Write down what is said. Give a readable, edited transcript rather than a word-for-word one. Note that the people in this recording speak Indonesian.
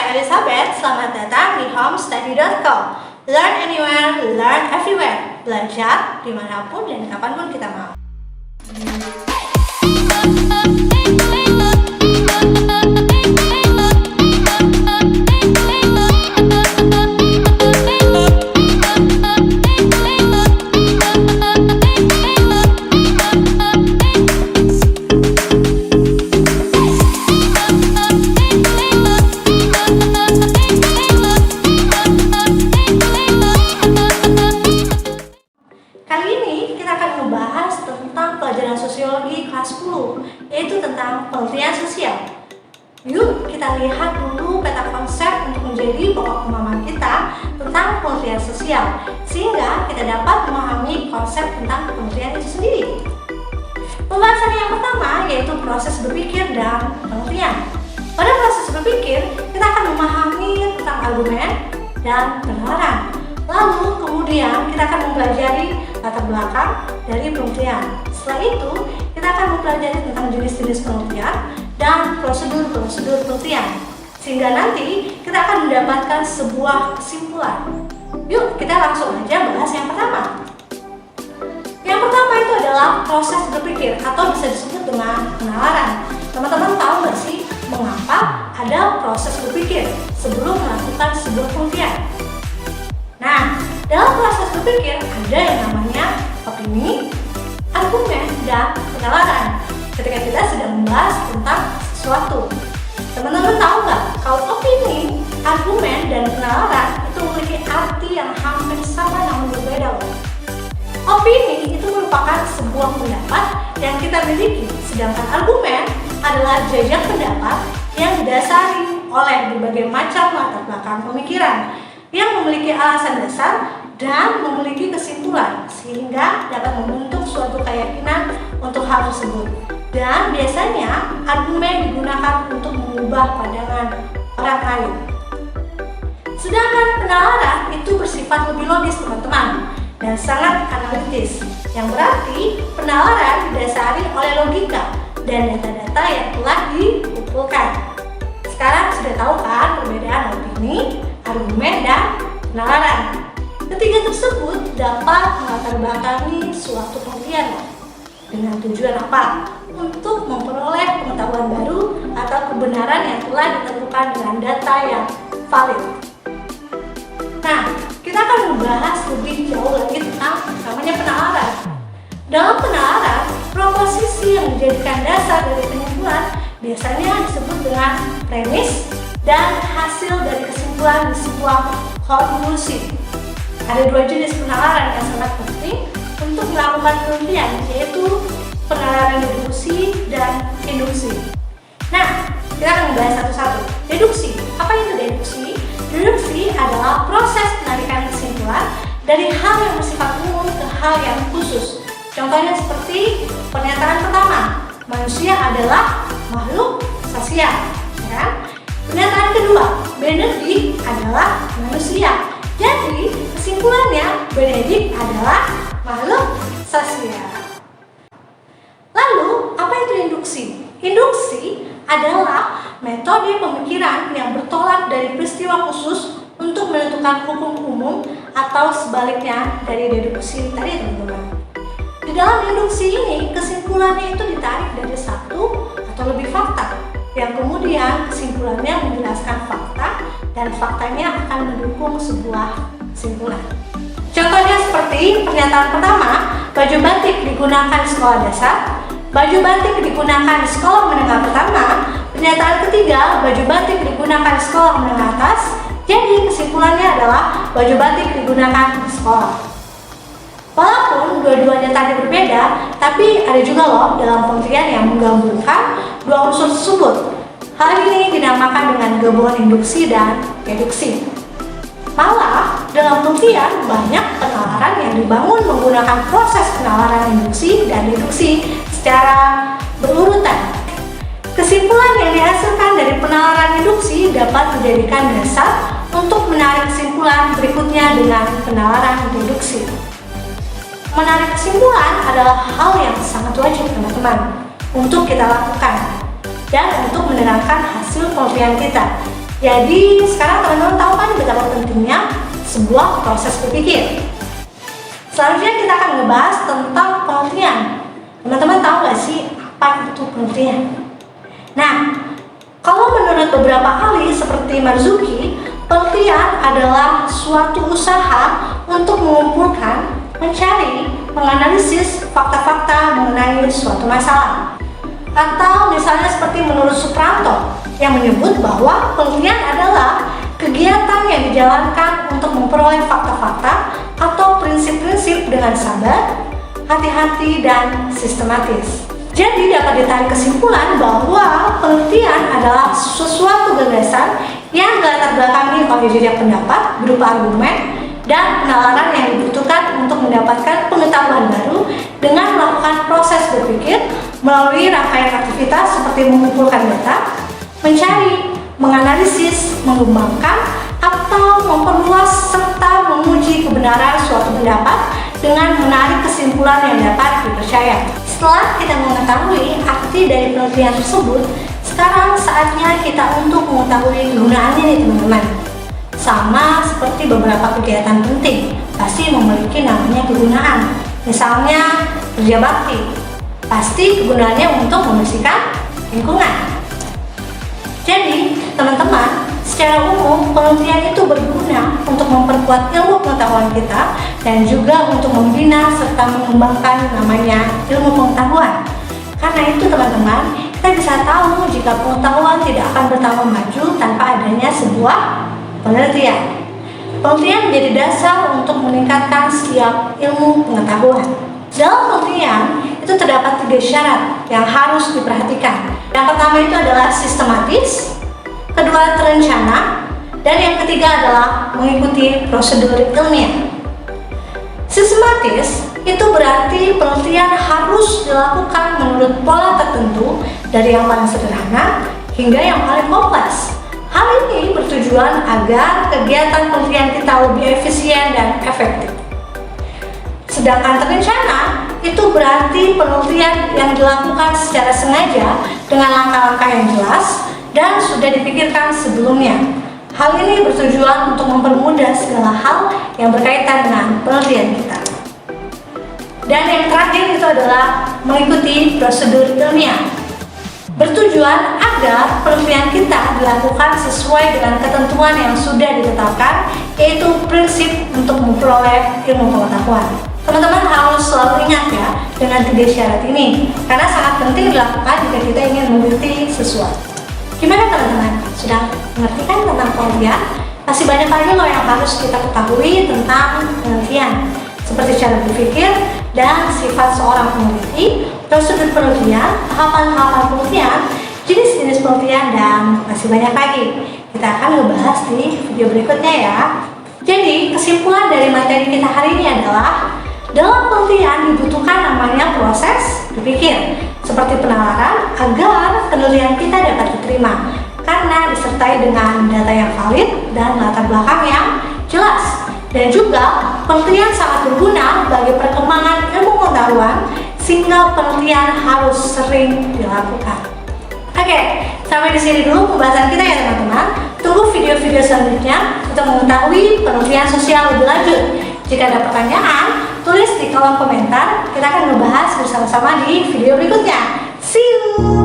saya Elizabeth, selamat datang di homestudy.com. Learn anywhere, learn everywhere. Belajar dimanapun dan kapanpun kita mau. Kali ini kita akan membahas tentang pelajaran sosiologi kelas 10, yaitu tentang pengertian sosial. Yuk kita lihat dulu peta konsep untuk menjadi pokok pemahaman kita tentang pengertian sosial, sehingga kita dapat memahami konsep tentang pengertian itu sendiri. Pembahasan yang pertama yaitu proses berpikir dan pengertian. Pada proses berpikir, kita akan memahami tentang argumen dan penalaran. Lalu kemudian kita akan mempelajari latar belakang dari pengertian. Setelah itu, kita akan mempelajari tentang jenis-jenis pengertian dan prosedur-prosedur pengertian. Sehingga nanti kita akan mendapatkan sebuah kesimpulan. Yuk, kita langsung aja bahas yang pertama. Yang pertama itu adalah proses berpikir atau bisa disebut dengan penalaran. Teman-teman tahu nggak sih mengapa ada proses berpikir sebelum melakukan sebuah pengertian? Nah, dalam proses berpikir ada yang namanya opini, argumen, dan penalaran. Ketika kita sedang membahas tentang sesuatu, teman-teman tahu nggak kalau opini, argumen, dan penalaran itu memiliki arti yang hampir sama namun berbeda loh. Opini itu merupakan sebuah pendapat yang kita miliki, sedangkan argumen adalah jajak pendapat yang didasari oleh berbagai macam latar belakang pemikiran yang memiliki alasan dasar dan memiliki kesimpulan sehingga dapat membentuk suatu keyakinan untuk hal tersebut. Dan biasanya argumen digunakan untuk mengubah pandangan orang lain. Sedangkan penalaran itu bersifat lebih logis teman-teman dan sangat analitis, yang berarti penalaran didasari oleh logika dan data-data yang telah dikumpulkan. Sekarang sudah tahu kan perbedaan opini, argumen, dan penalaran. Ketiga tersebut dapat melatar-belakangi suatu pengertian dengan tujuan apa? Untuk memperoleh pengetahuan baru atau kebenaran yang telah ditentukan dengan data yang valid. Nah, kita akan membahas lebih jauh lagi tentang namanya penalaran. Dalam penalaran, proposisi yang menjadikan dasar dari penyimpulan biasanya disebut dengan premis dan hasil dari kesimpulan di sebuah konklusi. Ada dua jenis penalaran yang sangat penting untuk melakukan penelitian, yaitu penalaran deduksi dan induksi. Nah, kita akan membahas satu-satu. Deduksi. Apa itu deduksi? Deduksi adalah proses penarikan kesimpulan dari hal yang bersifat umum ke hal yang khusus. Contohnya seperti pernyataan pertama, manusia adalah makhluk sosial. Ya? Pernyataan kedua, Benedict adalah manusia. Jadi, kesimpulannya Benedict adalah makhluk sosial. Lalu, apa itu induksi? Induksi adalah metode pemikiran yang bertolak dari peristiwa khusus untuk menentukan hukum umum atau sebaliknya dari deduksi tadi, teman-teman. Di dalam induksi ini, kesimpulannya itu ditarik dari satu atau lebih fakta, yang kemudian kesimpulannya menjelaskan fakta dan faktanya akan mendukung sebuah kesimpulan. Contohnya seperti pernyataan pertama, baju batik digunakan di sekolah dasar, baju batik digunakan di sekolah menengah pertama. Pernyataan ketiga, baju batik digunakan di sekolah menengah atas. Jadi kesimpulannya adalah baju batik digunakan di sekolah. Walaupun dua-duanya tadi berbeda, tapi ada juga loh dalam pengertian yang menggabungkan dua unsur tersebut. Hal ini dinamakan dengan gabungan induksi dan deduksi. Malah, dalam pengertian banyak penalaran yang dibangun menggunakan proses penalaran induksi dan deduksi secara berurutan. Kesimpulan yang dihasilkan dari penalaran induksi dapat dijadikan dasar untuk menarik kesimpulan berikutnya dengan penalaran deduksi. Menarik kesimpulan adalah hal yang sangat wajib teman-teman untuk kita lakukan dan untuk menerangkan hasil penelitian kita. Jadi sekarang teman-teman tahu kan betapa pentingnya sebuah proses berpikir. Selanjutnya kita akan ngebahas tentang pengertian. Teman-teman tahu nggak sih apa itu pengertian? Nah, kalau menurut beberapa ahli seperti Marzuki, pengertian adalah suatu usaha untuk mengumpulkan, mencari, menganalisis fakta-fakta mengenai suatu masalah. Atau misalnya seperti menurut Supranto yang menyebut bahwa pengertian adalah kegiatan yang dijalankan untuk memperoleh fakta-fakta atau prinsip-prinsip dengan sabar, hati-hati, dan sistematis. Jadi dapat ditarik kesimpulan bahwa pengertian adalah sesuatu gagasan yang latar belakangi oleh jejak pendapat berupa argumen dan penalaran yang dibutuhkan untuk mendapatkan pengetahuan baru dengan melakukan proses berpikir melalui rangkaian aktivitas seperti mengumpulkan data, mencari, menganalisis, mengembangkan, atau memperluas serta menguji kebenaran suatu pendapat dengan menarik kesimpulan yang dapat dipercaya. Setelah kita mengetahui arti dari pengertian tersebut, sekarang saatnya kita untuk mengetahui kegunaannya nih teman-teman. Sama seperti beberapa kegiatan penting, pasti memiliki namanya kegunaan. Misalnya kerja bakti, pasti kegunaannya untuk membersihkan lingkungan. Jadi teman-teman, secara umum pengertian itu berguna untuk memperkuat ilmu pengetahuan kita dan juga untuk membina serta mengembangkan namanya ilmu pengetahuan. Karena itu teman-teman, kita bisa tahu jika pengetahuan tidak akan bertambah maju tanpa adanya sebuah pengertian. Pengertian menjadi dasar untuk meningkatkan setiap ilmu pengetahuan. Dalam pengertian itu terdapat 3 syarat yang harus diperhatikan. Yang pertama itu adalah sistematis, kedua terencana, dan yang ketiga adalah mengikuti prosedur ilmiah. Sistematis itu berarti pengertian harus dilakukan menurut pola tertentu dari yang paling sederhana hingga yang paling kompleks. Hal ini bertujuan agar kegiatan pengertian kita lebih efisien dan efektif. Sedangkan terencana itu berarti pengertian yang dilakukan secara sengaja dengan langkah-langkah yang jelas dan sudah dipikirkan sebelumnya. Hal ini bertujuan untuk mempermudah segala hal yang berkaitan dengan pengertian kita. Dan yang terakhir itu adalah mengikuti prosedur ilmiah. Bertujuan agar penelitian kita dilakukan sesuai dengan ketentuan yang sudah ditetapkan, yaitu prinsip untuk memperoleh ilmu pengetahuan. Teman-teman harus selalu ingat ya dengan 3 syarat ini, karena sangat penting dilakukan jika kita ingin mengikuti sesuatu. Gimana teman-teman? Sudah mengerti kan tentang penelitian? Masih banyak lagi loh yang harus kita ketahui tentang penelitian, seperti cara berpikir dan sifat seorang peneliti, prosedur penelitian, tahapan-tahapan penelitian, jenis-jenis penelitian, dan masih banyak lagi. Kita akan ngebahas di video berikutnya ya. Jadi kesimpulan dari materi kita hari ini adalah dalam penelitian dibutuhkan namanya proses berpikir seperti penalaran agar penelitian kita dapat diterima karena disertai dengan data yang valid dan latar belakang yang jelas. Dan juga penelitian sangat berguna bagi perkembangan ilmu pengetahuan sehingga penelitian harus sering dilakukan. Oke, sampai di sini dulu pembahasan kita ya teman-teman. Tunggu video-video selanjutnya untuk mengetahui penelitian sosial lebih lanjut. Jika ada pertanyaan, tulis di kolom komentar. Kita akan membahas bersama-sama di video berikutnya. See you!